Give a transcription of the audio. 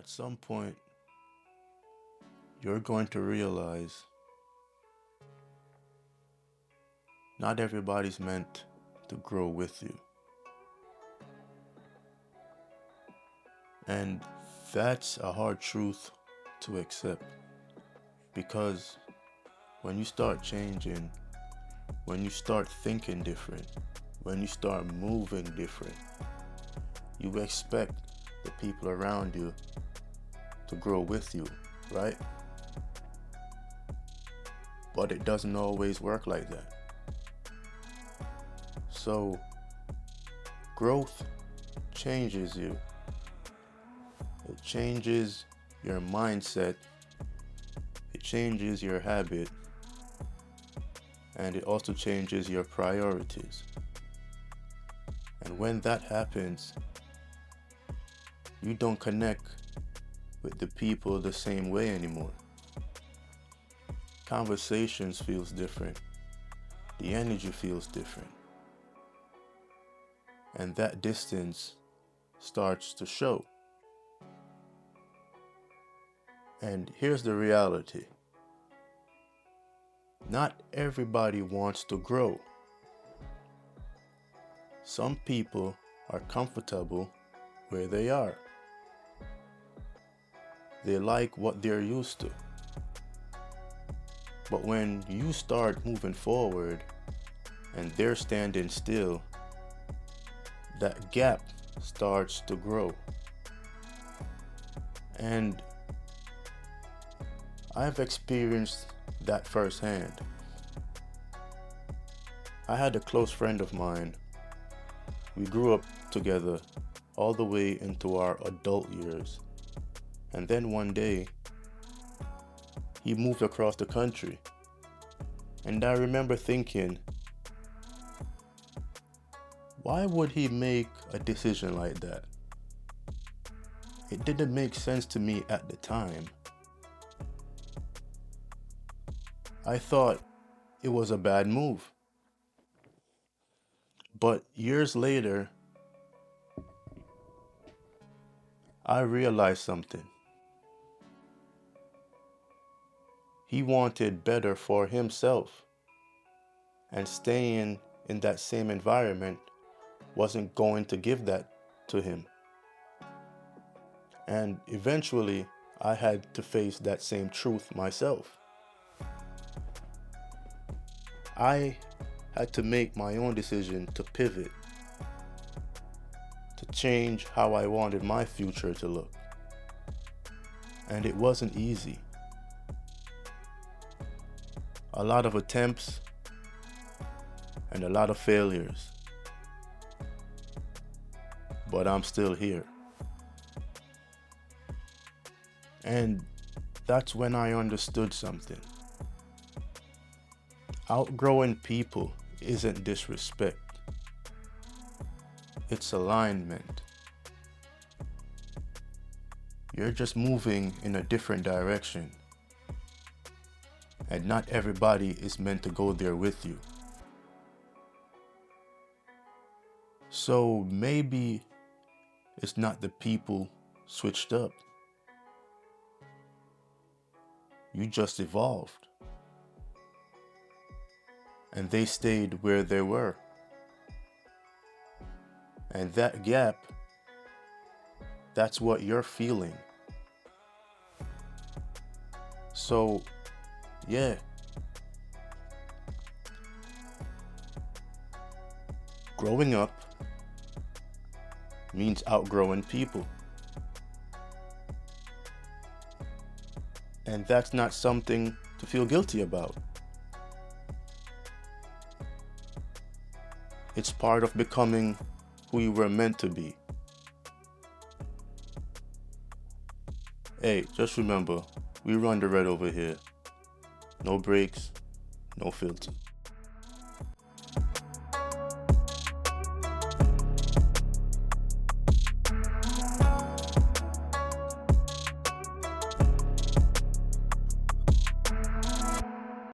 At some point, you're going to realize not everybody's meant to grow with you. And that's a hard truth to accept, because when you start changing, when you start thinking different, when you start moving different, you expect the people around you to grow with you, right? But it doesn't always work like that. So, growth changes you. It changes your mindset. It changes your habit. And it also changes your priorities. And when that happens, you don't connect with the people the same way anymore. Conversations feels different. The energy feels different. And that distance starts to show. And here's the reality. Not everybody wants to grow. Some people are comfortable where they are. They like what they're used to. But when you start moving forward and they're standing still, that gap starts to grow. And I've experienced that firsthand. I had a close friend of mine. We grew up together all the way into our adult years. And then one day, he moved across the country. And I remember thinking, why would he make a decision like that? It didn't make sense to me at the time. I thought it was a bad move. But years later, I realized something. He wanted better for himself, and staying in that same environment wasn't going to give that to him. And eventually, I had to face that same truth myself. I had to make my own decision to pivot, to change how I wanted my future to look. And it wasn't easy. A lot of attempts and a lot of failures. But I'm still here. And that's when I understood something. Outgrowing people isn't disrespect. It's alignment. You're just moving in a different direction. And not everybody is meant to go there with you. So maybe it's not the people switched up. You just evolved. And they stayed where they were. And that gap, that's what you're feeling. So, yeah. Growing up means outgrowing people. And that's not something to feel guilty about. It's part of becoming who you were meant to be. Hey, just remember, we run the red over here. No breaks, no filter.